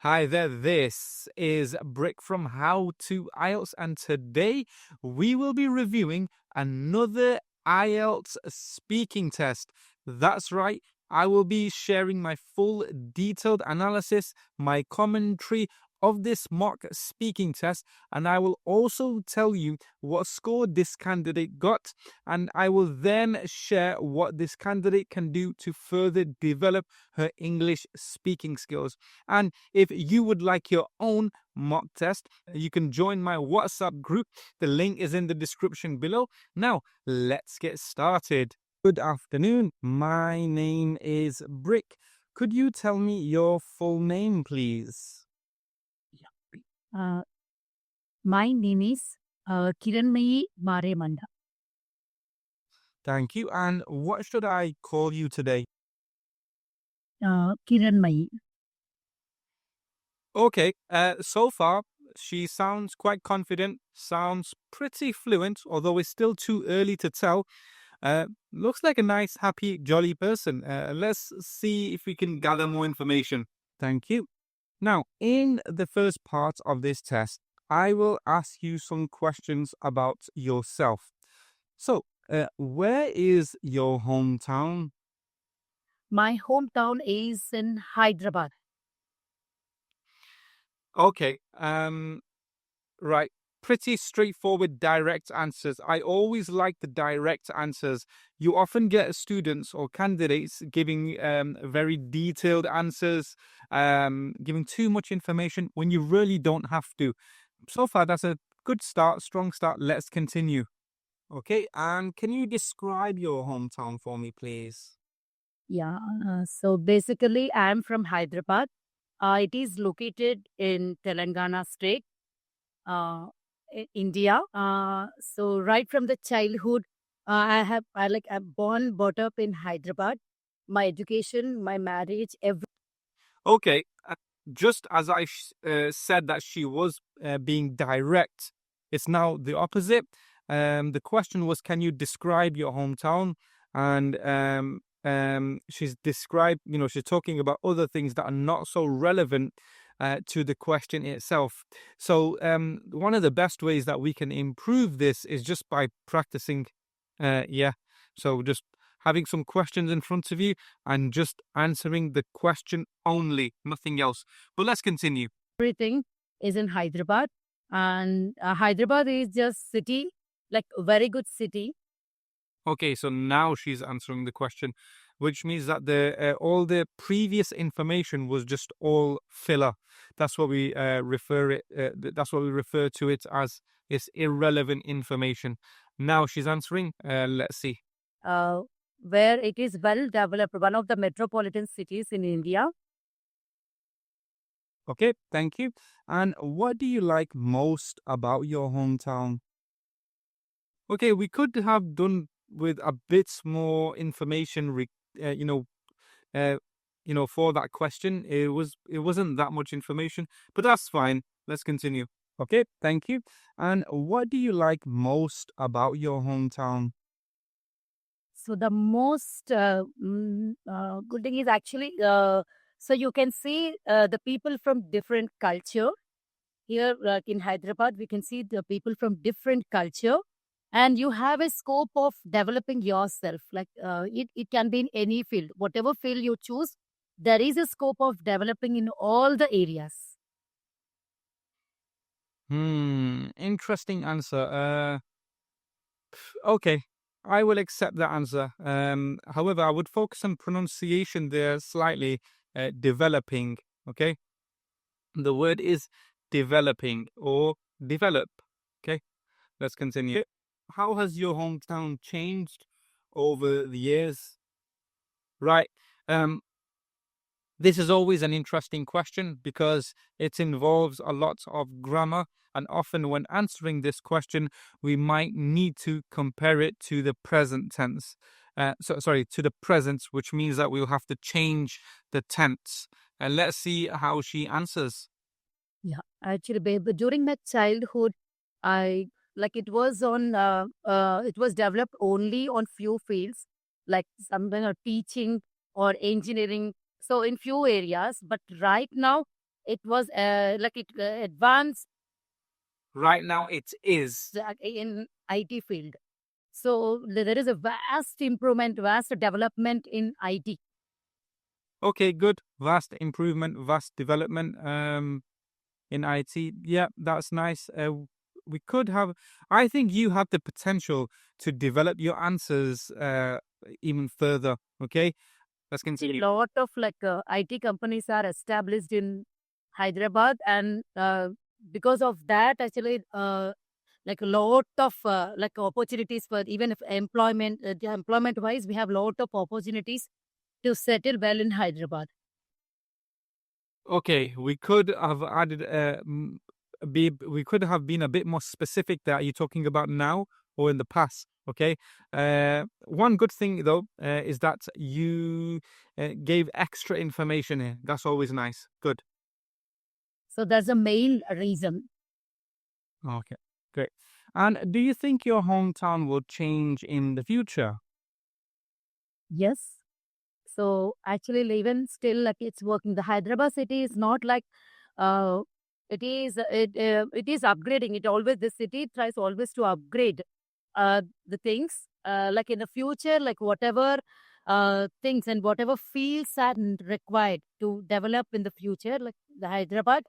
Hi there, this is Brick from How to IELTS, and today we will be reviewing another IELTS speaking test. That's right, I will be sharing my full detailed analysis, my commentary of this mock speaking test, and I will also tell you what score this candidate got, and I will then share what this candidate can do to further develop her English speaking skills. And if you would like your own mock test, you can join my WhatsApp group. The link is in the description below. Now, let's get started. Good afternoon. My name is Brick. Could you tell me your full name, please? Uh, my name is Kiranmayi Maremanda. Thank you. And what should I call you today? Kiranmayi. Okay, so far she sounds quite confident, sounds pretty fluent, although it's still too early to tell. Looks like a nice, happy, jolly person. Let's see if we can gather more information. Thank you. Now, in the first part of this test, I will ask you some questions about yourself. So, where is your hometown? My hometown is in Hyderabad. Okay, right. Pretty straightforward, direct answers. I always like the direct answers. You often get students or candidates giving very detailed answers, giving too much information when you really don't have to. So far, that's a good start, strong start. Let's continue. Okay, and can you describe your hometown for me, please? Yeah. So basically, I am from Hyderabad. It is located in Telangana state, India. So right from the childhood, I'm born, brought up in Hyderabad. My education, my marriage, everything. Okay, just as I said that she was being direct, it's now the opposite. The question was, can you describe your hometown? And she's described, she's talking about other things that are not so relevant to the question itself. So, one of the best ways that we can improve this is just by practicing. Yeah. So just having some questions in front of you and just answering the question only, nothing else. But let's continue. Everything is in Hyderabad, and Hyderabad is just city, like a very good city. Okay, so now she's answering the question, which means that the all the previous information was just all filler. That's what we that's what we refer to it as. It's irrelevant information. Now she's answering. Let's see. uh, where it is well developed, one of the metropolitan cities in India. Okay, thank you. And what do you like most about your hometown? Okay, we could have done with a bit more information, uh, you know, uh, for that question. It wasn't that much information, but that's fine. Let's continue. Okay, thank you. And what do you like most about your hometown? So the most good thing is actually, so you can see the people from different culture. Here in Hyderabad, we can see the people from different culture, and you have a scope of developing yourself. Like it can be in any field, whatever field you choose, there is a scope of developing in all the areas. Interesting answer. Okay, I will accept that answer. However, I would focus on pronunciation there slightly. Developing. Okay, the word is developing or develop. Okay, let's continue. How has your hometown changed over the years? Right. Um, this is always an interesting question because it involves a lot of grammar, and often when answering this question, we might need to compare it to the present tense. Sorry, to the present, which means that we'll have to change the tense. And let's see how she answers. Yeah, actually, babe, during my childhood, I like it was developed only on few fields, like something or teaching or engineering. So in few areas, but right now it was like it advanced Right now, it is. in IT field. So there is a vast improvement, vast development in IT. Okay, good. Vast improvement, vast development in IT. Yeah, that's nice. We could have, I think you have the potential to develop your answers even further. Okay, let's continue. Lot of like IT companies are established in Hyderabad, and because of that, actually, like a lot of like opportunities for even if employment wise, we have lot of opportunities to settle well in Hyderabad. Okay, we could have added we could have been a bit more specific there. Are you talking about now or in the past? Okay. One good thing though is that you gave extra information here. That's always nice. Good. So that's the main reason. Okay, great. And do you think your hometown will change in the future? Yes. So actually, even still, like it's working. The Hyderabad city is not like uh, it is upgrading. It always the city tries always to upgrade the things. Like in the future, like whatever things and whatever fields are required to develop in the future, like the Hyderabad,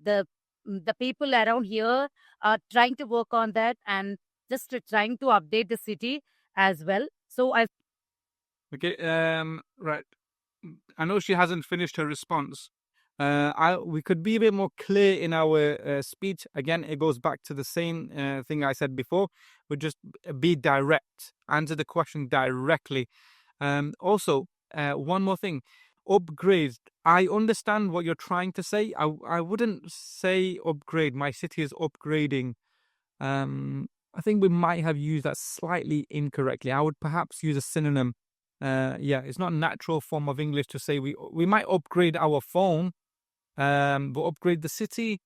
the the people around here are trying to work on that and just trying to update the city as well. So I Okay. Right. I know she hasn't finished her response. We could be a bit more clear in our speech. Again, it goes back to the same thing I said before. We just be direct, answer the question directly. Also, one more thing, upgrade. I understand what you're trying to say. I wouldn't say upgrade. My city is upgrading. I think we might have used that slightly incorrectly. I would perhaps use a synonym. Yeah, it's not a natural form of English to say we might upgrade our phone, but upgrade the city,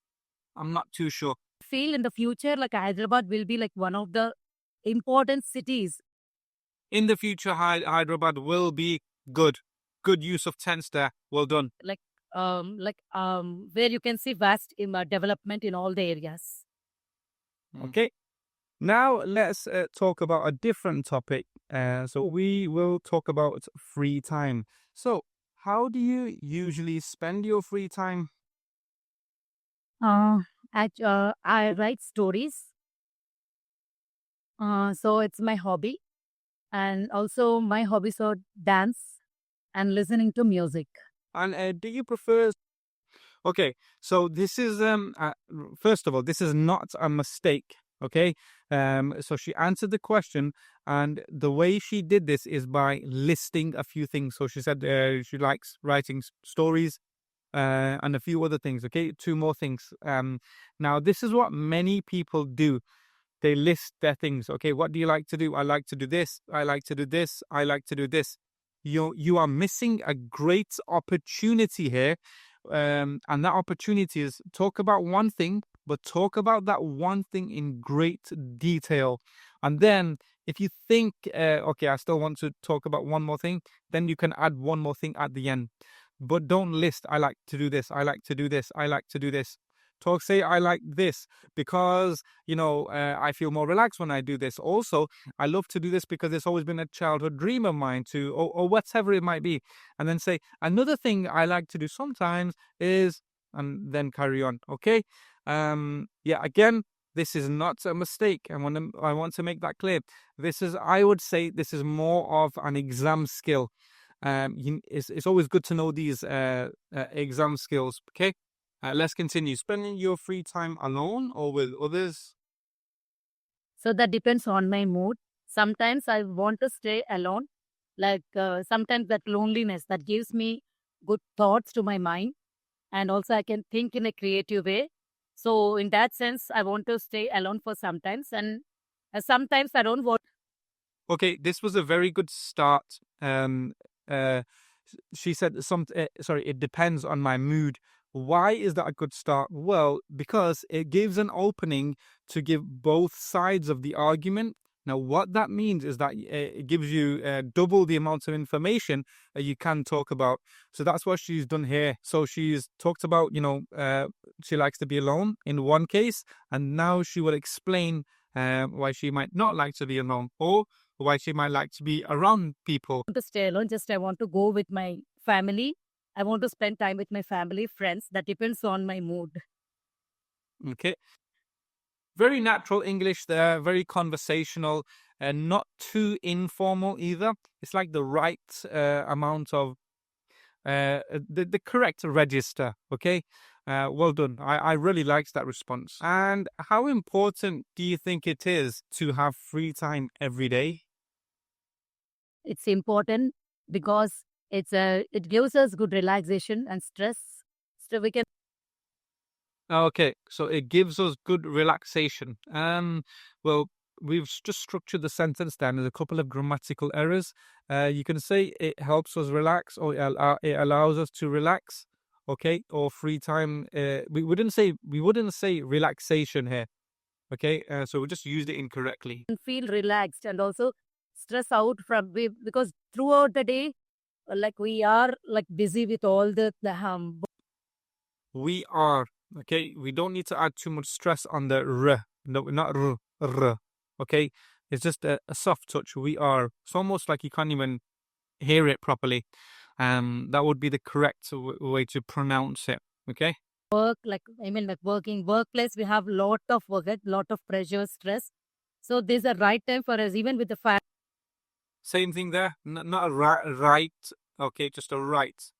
I'm not too sure. feel in the future like Hyderabad will be like one of the important cities. In the future, Hyderabad will be good. Good use of tense there. Well done. Where you can see vast development in all the areas. Okay. Now let's talk about a different topic. So we will talk about free time. So how do you usually spend your free time? Uh, I write stories, so it's my hobby, and also my hobbies are dance and listening to music. And do you prefer? Okay, so this is first of all, this is not a mistake. Okay, so she answered the question, and the way she did this is by listing a few things. So she said she likes writing stories, and a few other things. Okay, two more things. Now this is what many people do. They list their things. Okay, what do you like to do? I like to do this. I like to do this. I like to do this. You are missing a great opportunity here, and that opportunity is talk about one thing, but talk about that one thing in great detail. And then, if you think, okay, I still want to talk about one more thing, then you can add one more thing at the end. But don't list. I like to do this. I like to do this. I like to do this. Talk. Say I like this because I feel more relaxed when I do this. Also, I love to do this because it's always been a childhood dream of mine to, or whatever it might be. And then say, another thing I like to do sometimes is, and then carry on. Okay. Yeah, again, this is not a mistake. I want to make that clear. I would say this is more of an exam skill. It's always good to know these exam skills. Okay. Let's continue. Spending your free time alone or with others? So that depends on my mood. Sometimes I want to stay alone. Like sometimes that loneliness that gives me good thoughts to my mind, and also I can think in a creative way. So in that sense, I want to stay alone for sometimes, and sometimes I don't want. Okay, this was a very good start. Uh, she said sorry, it depends on my mood. Why is that a good start? Well, because it gives an opening to give both sides of the argument. Now, what that means is that it gives you double the amount of information that you can talk about. So that's what she's done here. So she's talked about, she likes to be alone in one case, and now she will explain why she might not like to be alone, or why she might like to be around people. To stay alone, just I want to go with my family. I want to spend time with my family, friends. That depends on my mood. Okay. Very natural English there, very conversational, and not too informal either. It's like the right amount of the correct register. Okay, well done. I really liked that response. And how important do you think it is to have free time every day? It's important because it gives us good relaxation and stress. So we can Okay, so it gives us good relaxation. Well, we've just structured the sentence down. There's a couple of grammatical errors. You can say it helps us relax, or it allows us to relax. Okay, or free time. We wouldn't say relaxation here. Okay, so we just used it incorrectly. feel relaxed and also stress out from because throughout the day, like we are like busy with all the We are. Okay, we don't need to add too much stress on the r. No, not r. Okay, it's just a soft touch. We are. It's almost like you can't even hear it properly. That would be the correct way to pronounce it. Okay. work. Like I mean, like working workplace, we have lot of work, lot of pressure, stress. So this is the right time for us, even with the Same thing there. Not a right. Okay, just a right.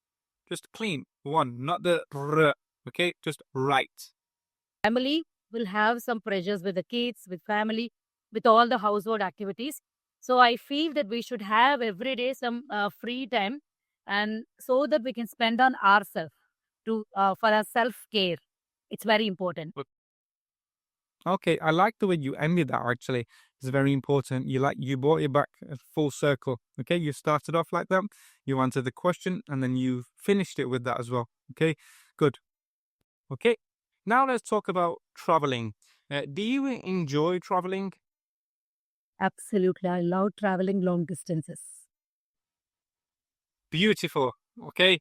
Just clean one, not the r. Okay, just right. family. Will have some pressures with the kids, with family, with all the household activities. So I feel that we should have every day some free time, and so that we can spend on ourselves to for our self care. It's very important. Okay, I like the way you ended that actually. It's very important. You brought it back full circle. Okay, you started off like that, you answered the question, and then you finished it with that as well. Okay, good. Okay, now let's talk about traveling. Do you enjoy traveling? Absolutely, I love traveling long distances. Beautiful. Okay,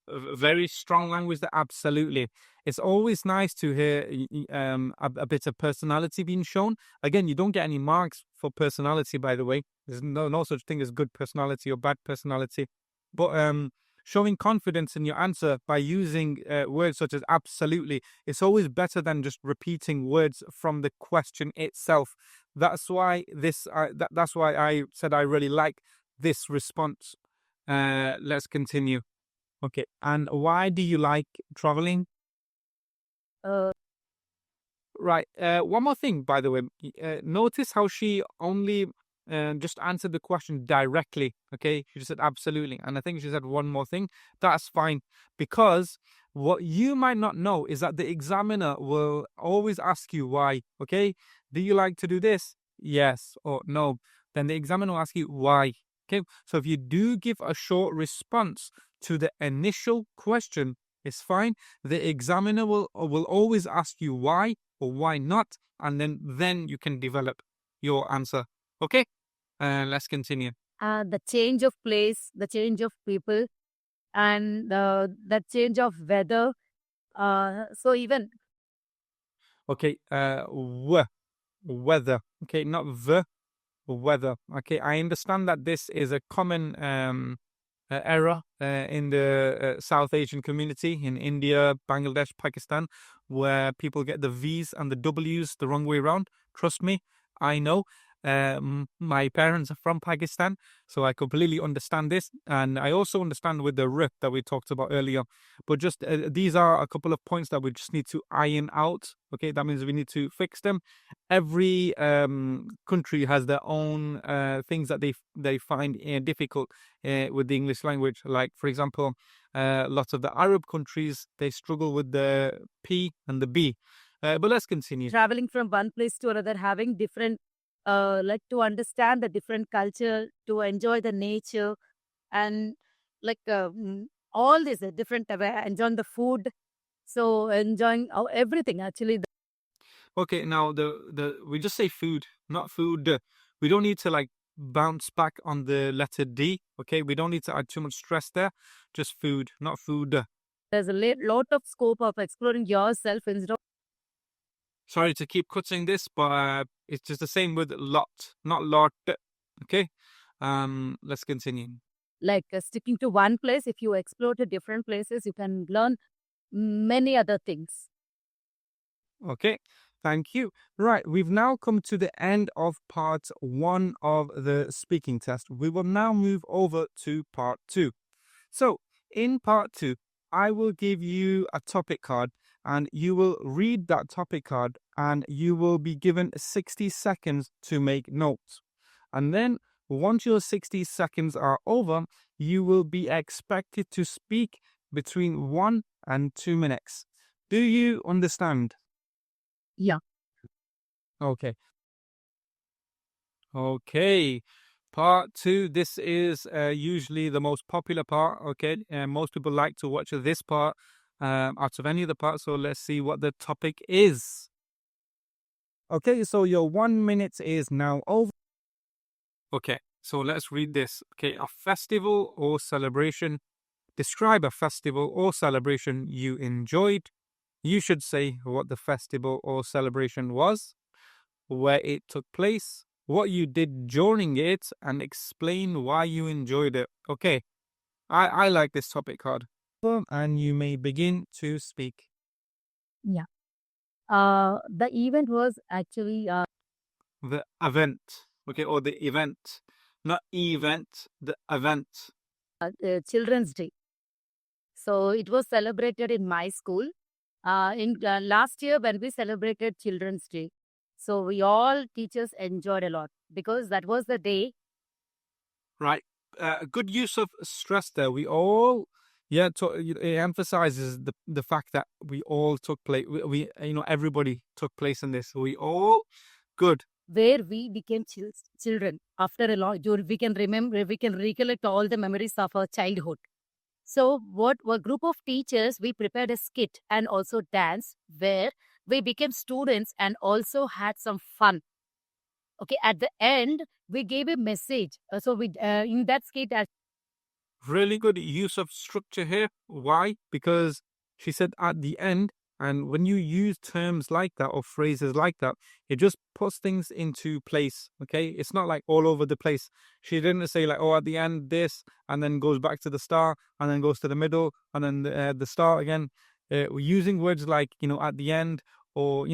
very strong language there, absolutely. It's always nice to hear a bit of personality being shown. Again, you don't get any marks for personality, by the way. There's no such thing as good personality or bad personality. But showing confidence in your answer by using words such as absolutely, it's always better than just repeating words from the question itself. That's why that's why I said I really like this response. Let's continue. Okay. And why do you like traveling? Uh, Right. One more thing, by the way. Notice how she only just answered the question directly. Okay. She just said absolutely. And I think she said one more thing. That's fine. Because what you might not know is that the examiner will always ask you why. Okay. Do you like to do this? Yes or no. Then the examiner will ask you why. Okay. So if you do give a short response to the initial question, it's fine. The examiner will always ask you why or why not, and then you can develop your answer. Okay, let's continue. the change of place, the change of people, and the change of weather. So even Okay, weather. Okay, not the weather. Okay, I understand that this is a common error in the South Asian community in India, Bangladesh, Pakistan, where people get the V's and the W's the wrong way around. Trust me, I know. My parents are from Pakistan, so I completely understand this, and I also understand with the R that we talked about earlier. But just these are a couple of points that we just need to iron out. Okay, that means we need to fix them. Every country has their own things that they find difficult with the English language. Like, for example, lots of the Arab countries, they struggle with the P and the B. But let's continue. traveling from one place to another, having different, like to understand the different culture, to enjoy the nature, and like all this different, enjoying the food. So enjoying everything actually. Okay, now the we just say food, not food. We don't need to like bounce back on the letter D. Okay, we don't need to add too much stress there. Just food, not food. There's a lot of scope of exploring yourself instead of Sorry to keep cutting this, but it's just the same with lot, not lot. Okay, let's continue. like sticking to one place. If you explore to different places, you can learn many other things. Okay, thank you. Right, we've now come to the end of part 1 of the speaking test. We will now move over to part 2. So, in part 2, I will give you a topic card and you will read that topic card and you will be given 60 seconds to make notes. And then, once your 60 seconds are over, you will be expected to speak between 1 and 2 minutes. Do you understand? Yeah. Okay. Okay. Part 2. This is usually the most popular part. Okay. Most people like to watch this part out of any of the parts. So let's see what the topic is. Okay. So your 1 minute is now over. Okay. So let's read this. Okay. A festival or celebration. Describe a festival or celebration you enjoyed. You should say what the festival or celebration was, where it took place, what you did during it, and explain why you enjoyed it. Okay, I like this topic card. And you may begin to speak. Yeah. The event was actually The event, okay, or the event, not event, the event. Children's Day. So it was celebrated in my school. In last year when we celebrated Children's Day, so we all teachers enjoyed a lot because that was the day. Right. Good use of stress there. We all, yeah, it emphasizes the fact that we all took place. We everybody took place in this. We all, good. Where we became children after a long. We can remember, we can recollect all the memories of our childhood. So, what a group of teachers, we prepared a skit and also dance where we became students and also had some fun. Okay, at the end, we gave a message. So, we in that skit, Really good use of structure here. Why? Because she said at the end, and when you use terms like that or phrases like that, it just puts things into place. Okay, it's not like all over the place. She didn't say like, oh, at the end this, and then goes back to the start, and then goes to the middle, and then the start again. We're using words like at the end, or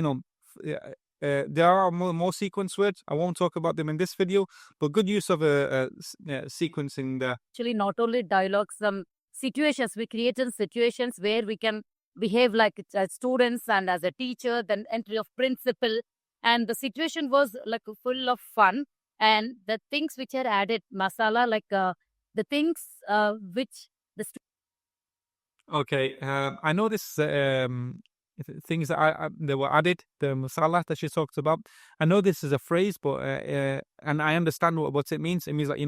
there are more sequence words. I won't talk about them in this video, but good use of sequencing there. actually not only dialogues, some situations. We created situations where we can behave like students and as a teacher, then entry of principal. And the situation was like full of fun. And the things which are added, masala, like the things which the Okay, I know this things that that were added, the masala that she talked about. I know this is a phrase, but and I understand what it means. It means like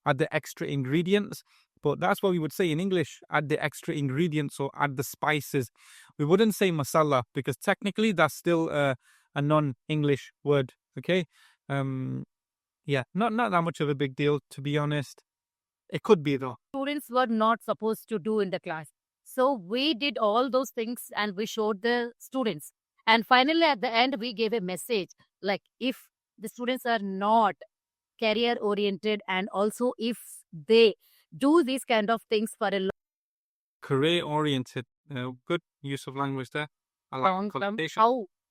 add the extra ingredients. But that's what we would say in English: add the extra ingredients or add the spices. We wouldn't say masala because technically that's still a non-English word. Okay, yeah, not that much of a big deal, to be honest. It could be though. students were not supposed to do in the class. So we did all those things and we showed the students. And finally, at the end, we gave a message like if the students are not career oriented and also if they do these kind of things for a Career oriented. Good use of language there. I like long term, connotation.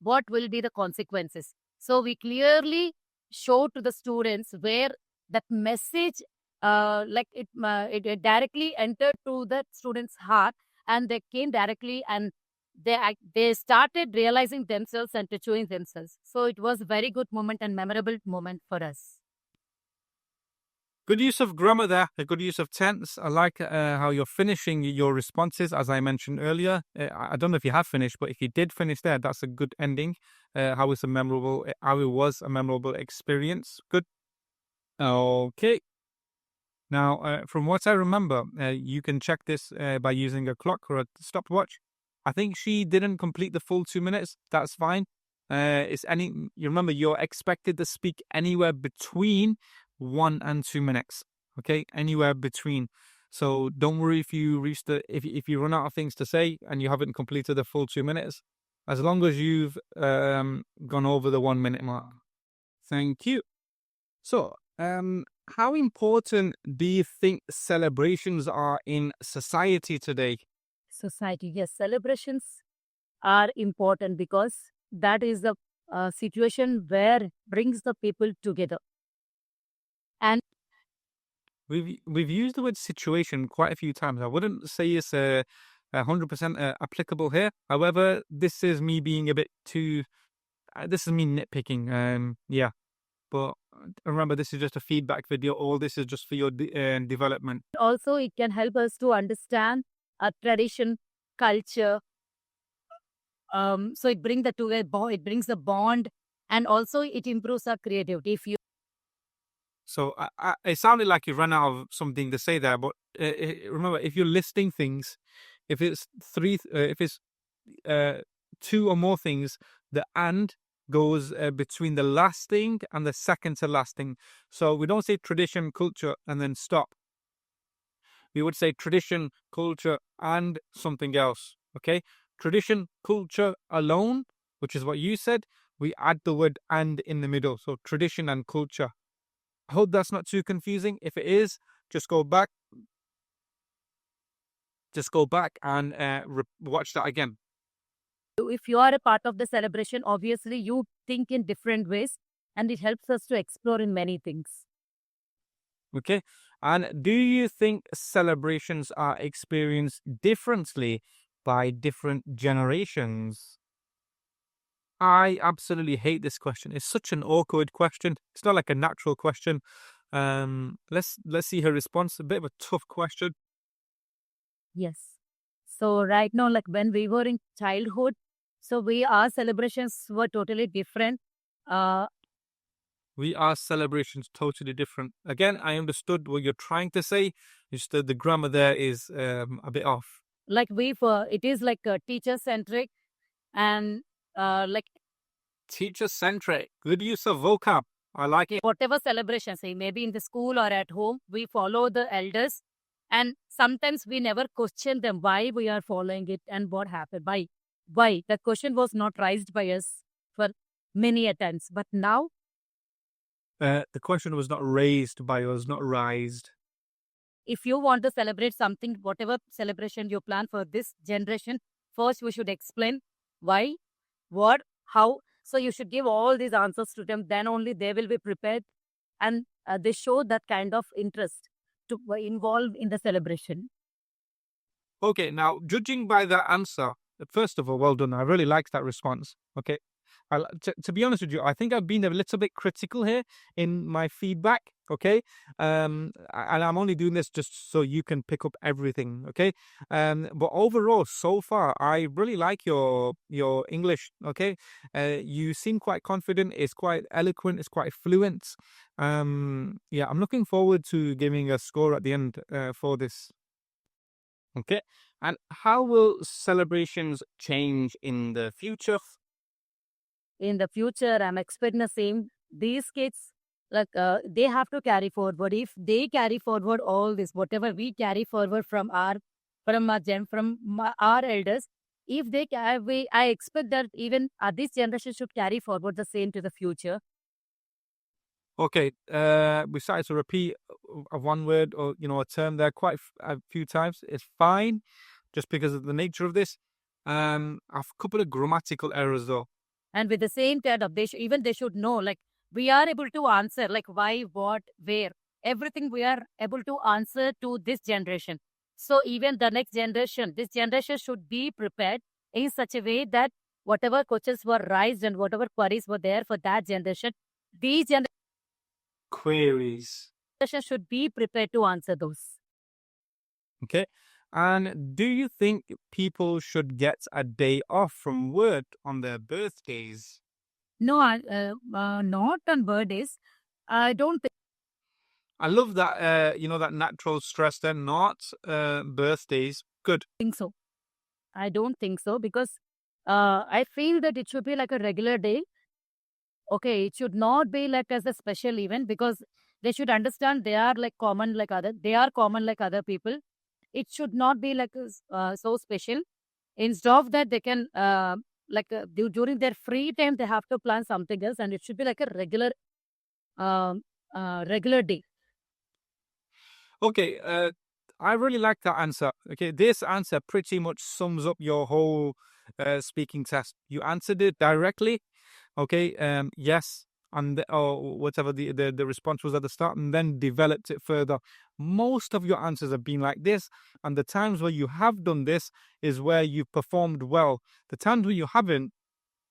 what will be the consequences? So we clearly show to the students where that message, it directly entered to the students' heart, and they came directly and they started realizing themselves and pursuing themselves. So it was a very good moment and memorable moment for us. Good use of grammar there, a good use of tense. I like how you're finishing your responses, as I mentioned earlier. I don't know if you have finished, but if you did finish there, that's a good ending. How it was a memorable experience. Good. Okay. Now, from what I remember, you can check this by using a clock or a stopwatch. I think she didn't complete the full 2 minutes. That's fine. You remember, you're expected to speak anywhere between 1 and 2 minutes. Okay, anywhere between. So don't worry if you reach if you run out of things to say and you haven't completed the full 2 minutes, as long as you've gone over the 1 minute mark. Thank you. So, how important do you think celebrations are in society today? Society, yes, celebrations are important because that is the situation where brings the people together. And We've used the word situation quite a few times. I wouldn't say it's 100% applicable here. However, this is me being a bit too. This is me nitpicking. Yeah, but remember, this is just a feedback video. All this is just for your development. also it can help us to understand our tradition, culture. So it brings the together, it brings the bond, and also it improves our creativity. If you So it sounded like you ran out of something to say there, but remember, if you're listing things, if it's if it's two or more things, the and goes between the last thing and the second to last thing. So we don't say tradition, culture, and then stop. We would say tradition, culture, and something else. Okay, tradition, culture alone, which is what you said. We add the word and in the middle. So tradition and culture. I hope that's not too confusing. If it is, just go back. Just go back and watch that again. if you are a part of the celebration, obviously you think in different ways, and it helps us to explore in many things. Okay. And do you think celebrations are experienced differently by different generations? I absolutely hate this question. It's such an awkward question. It's not like a natural question. Let's see her response. A bit of a tough question. Yes. So right now, like when we were in childhood, so our celebrations were totally different. Uh, Our celebrations totally different. Again, I understood what you're trying to say. Just the grammar there is a bit off. like it is like teacher centric, and like Teacher centric. Good use of vocab. I like it. whatever celebration, say maybe in the school or at home, we follow the elders, and sometimes we never question them why we are following it and what happened. Why the question was not raised by us for many attempts, but now The question was not raised by us, not raised. if you want to celebrate something, whatever celebration you plan for this generation, first we should explain why, what, how. So you should give all these answers to them. Then only they will be prepared, and they show that kind of interest to involve in the celebration. Okay, now judging by that answer, first of all, well done. I really like that response. Okay, to be honest with you, I think I've been a little bit critical here in my feedback. Okay, and I'm only doing this just so you can pick up everything. Okay, but overall, so far, I really like your English. Okay, you seem quite confident. It's quite eloquent. It's quite fluent. Yeah, I'm looking forward to giving a score at the end for this. Okay. And how will celebrations change in the future? In the future, I'm expecting the same. These kids, like they have to carry forward. If they carry forward all this, whatever we carry forward from our elders, if they carry, I expect that even this generation should carry forward the same to the future. Okay. We started to repeat one word or a term there quite a few times. It's fine, just because of the nature of this. A couple of grammatical errors though. And with the same kind of, even they should know, like we are able to answer, like why, what, where, everything we are able to answer to this generation. So even the next generation, this generation should be prepared in such a way that whatever questions were raised and whatever queries were there for that generation, these Queries. generation should be prepared to answer those. Okay. And do you think people should get a day off from work on their birthdays? No, not on birthdays. I don't I love that, that natural stress there, not birthdays. Good. think so. I don't think so because I feel that it should be like a regular day. Okay, it should not be like as a special event, because they should understand they are like common like other. They are common like other people. It should not be like so special. Instead of that, they can during their free time they have to plan something else, and it should be like a um, regular day. Okay, I really like that answer. Okay, this answer pretty much sums up your whole speaking test. You answered it directly. Okay, yes, and or whatever the response was at the start, and then developed it further. Most of your answers have been like this, and the times where you have done this is where you've performed well. The times where you haven't,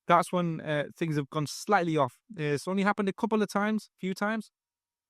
that's when things have gone slightly off. It's only happened a couple of times, few times.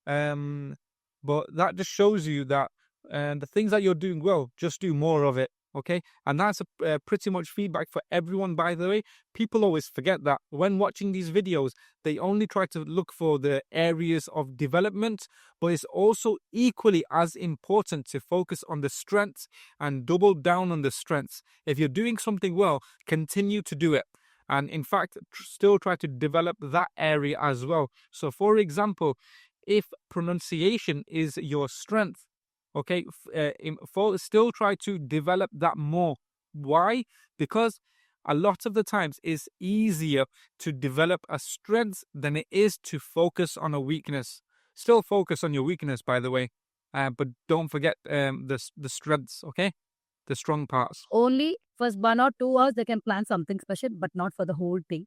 Um, but that just shows you that the things that you're doing well, just do more of it. Okay. And that's pretty much feedback for everyone, by the way. People always forget that when watching these videos, they only try to look for the areas of development, but it's also equally as important to focus on the strengths and double down on the strengths. If you're doing something well, continue to do it. And in fact, still try to develop that area as well. So, for example, if pronunciation is your strength, okay, still try to develop that more. Why? Because a lot of the times it's easier to develop a strength than it is to focus on a weakness. Still focus on your weakness, by the way, but don't forget the strengths, okay, the strong parts. Only for 1 or 2 hours they can plan something special, but not for the whole day.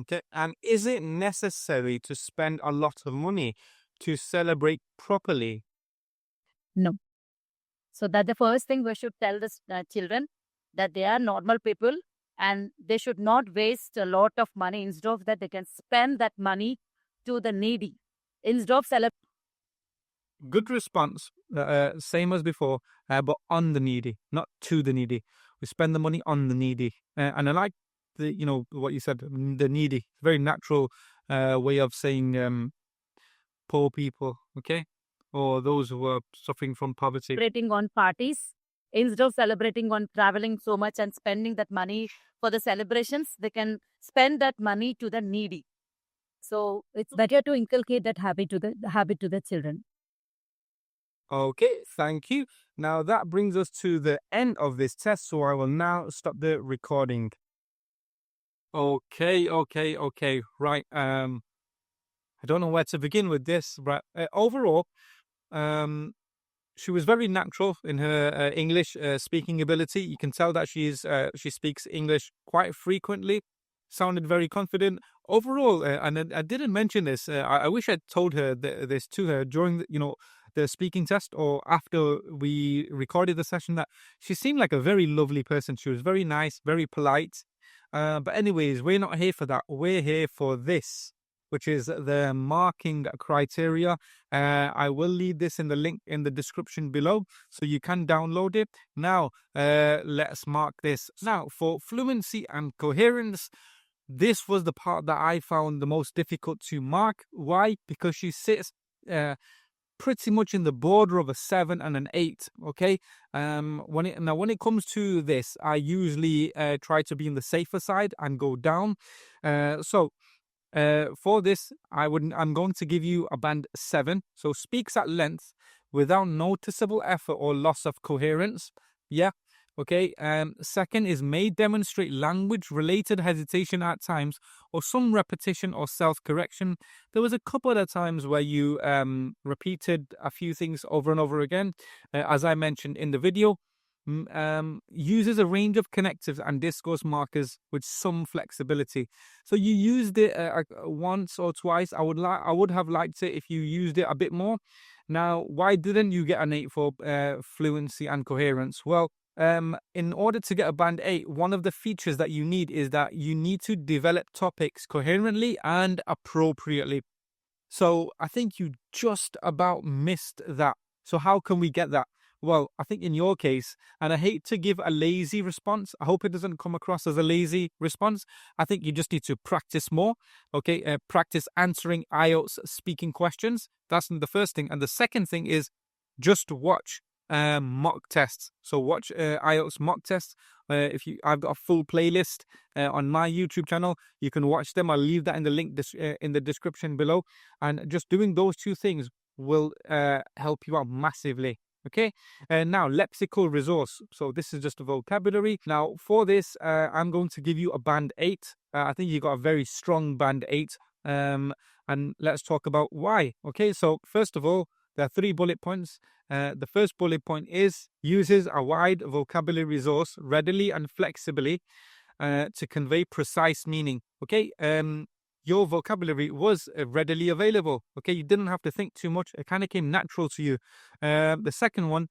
Okay. And is it necessary to spend a lot of money to celebrate properly? No. So that the first thing we should tell the children, that they are normal people and they should not waste a lot of money. Instead of that, they can spend that money to the needy. Instead of celebrating. Good response. Same as before, but on the needy, not to the needy. We spend the money on the needy. And I like what you said, the needy. Very natural way of saying poor people, okay? Or those who are suffering from poverty. Celebrating on parties, instead of celebrating on traveling so much and spending that money for the celebrations, they can spend that money to the needy. So it's better to inculcate that habit to the children. Okay, thank you. Now that brings us to the end of this test, so I will now stop the recording. Okay. Right. I don't know where to begin with this, but overall, she was very natural in her English speaking ability. You can tell that she speaks English quite frequently. Sounded very confident overall. And I didn't mention this. I wish I'd told her this to her during the speaking test or after we recorded the session, that she seemed like a very lovely person. She was very nice, very polite. But anyways, we're not here for that. We're here for this, which is the marking criteria. I will leave this in the link in the description below, so you can download it. Now, let's mark this. Now, for fluency and coherence, this was the part that I found the most difficult to mark. Why? Because she sits pretty much in the border of a 7 and an 8. Okay. When it comes to this, I usually try to be in the safer side and go down. For this, I'm going to give you a band 7. So speaks at length without noticeable effort or loss of coherence. Yeah. Okay. Second is may demonstrate language-related hesitation at times, or some repetition or self-correction. There was a couple of times where you repeated a few things over and over again, as I mentioned in the video. Uses a range of connectives and discourse markers with some flexibility. So you used it once or twice. I would have liked it if you used it a bit more. Now, why didn't you get an 8 for fluency and coherence? Well, in order to get a band 8, one of the features that you need is that you need to develop topics coherently and appropriately. So I think you just about missed that. So how can we get that? Well, I think in your case, and I hate to give a lazy response, I hope it doesn't come across as a lazy response. I think you just need to practice more, okay? Practice answering IELTS speaking questions. That's the first thing. And the second thing is just watch. mock tests. So watch IELTS mock tests. I've got a full playlist on my YouTube channel. You can watch them. I'll leave that in the link in the description below. And just doing those two things will help you out massively. Okay, and now lexical resource. So this is just a vocabulary. Now for this, I'm going to give you a band 8. I think you got a very strong band 8. And let's talk about why. Okay, so first of all, there are 3 bullet points. The first bullet point is uses a wide vocabulary resource readily and flexibly to convey precise meaning. Okay, your vocabulary was readily available. Okay, you didn't have to think too much. It kind of came natural to you. The second one,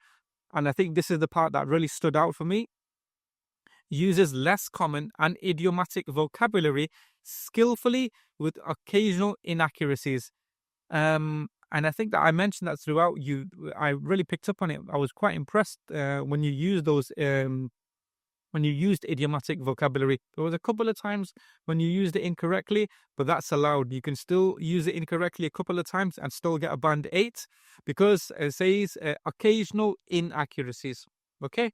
and I think this is the part that really stood out for me, uses less common and idiomatic vocabulary skillfully with occasional inaccuracies. And I think that I mentioned that throughout. I really picked up on it. I was quite impressed when you use those when you used idiomatic vocabulary. There was a couple of times when you used it incorrectly, but that's allowed. You can still use it incorrectly a couple of times and still get a band 8 because it says occasional inaccuracies. Okay.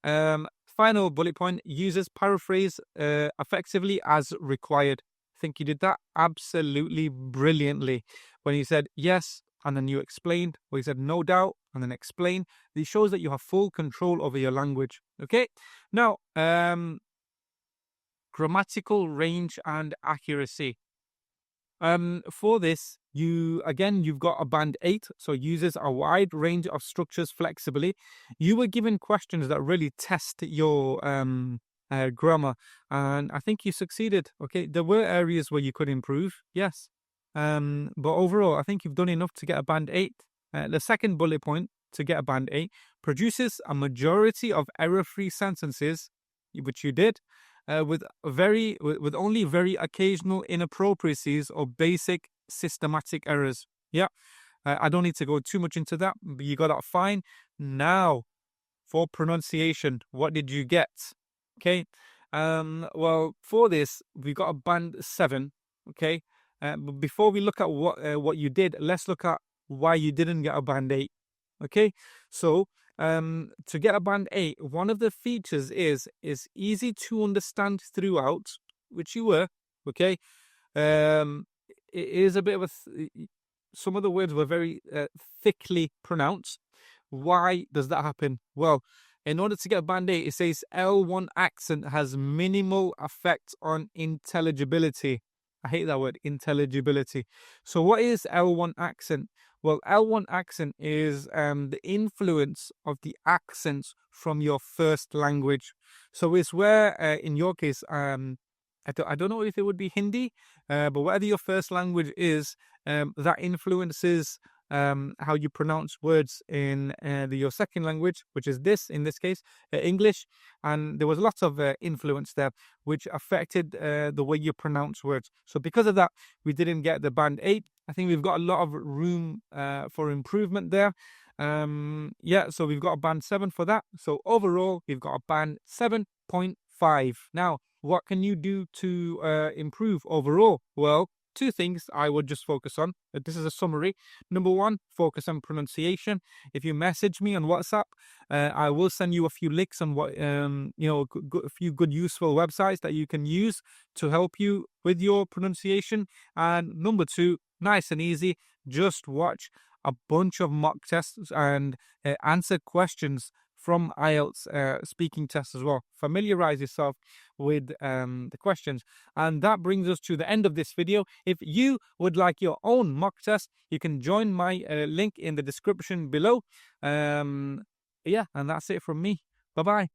Final bullet point, uses paraphrase effectively as required. I think you did that absolutely brilliantly. When you said yes, and then you explained, or you said no doubt, and then explain. This shows that you have full control over your language. Okay. Now, grammatical range and accuracy. For this, you've got a band 8, so uses a wide range of structures flexibly. You were given questions that really test your grammar, and I think you succeeded. Okay, there were areas where you could improve, yes, but overall, I think you've done enough to get a band 8. The second bullet point to get a band 8 produces a majority of error-free sentences, which you did. With only very occasional inappropriacies or basic systematic errors. Yeah, I don't need to go too much into that, but you got that fine. Now, for pronunciation, what did you get? Okay, well, for this, we got a band 7. Okay, but before we look at what you did, let's look at why you didn't get a band 8. Okay, so to get a band 8, one of the features is easy to understand throughout, which you were. Okay, it is a bit of some of the words were very thickly pronounced. Why does that happen? Well, in order to get a band 8, it says L1 accent has minimal effect on intelligibility. I hate that word, intelligibility. So what is L1 accent? Well, L1 accent is the influence of the accents from your first language. So it's where, in your case, I don't know if it would be Hindi, but whatever your first language is, that influences how you pronounce words in your second language, which is in this case, English. And there was lots of influence there, which affected the way you pronounce words. So because of that, we didn't get the band 8. I think we've got a lot of room for improvement there. Yeah, so we've got a band 7 for that. So overall, we've got a band 7.5. Now, what can you do to improve overall? Well, 2 things I would just focus on. This is a summary. Number 1, focus on pronunciation. If you message me on WhatsApp, I will send you a few links on what a few good useful websites that you can use to help you with your pronunciation. And number 2, nice and easy, just watch a bunch of mock tests and answer questions from IELTS speaking tests as well. Familiarize yourself with the questions. And that brings us to the end of this video. If you would like your own mock test, you can join my link in the description below. Yeah, and that's it from me. Bye-bye.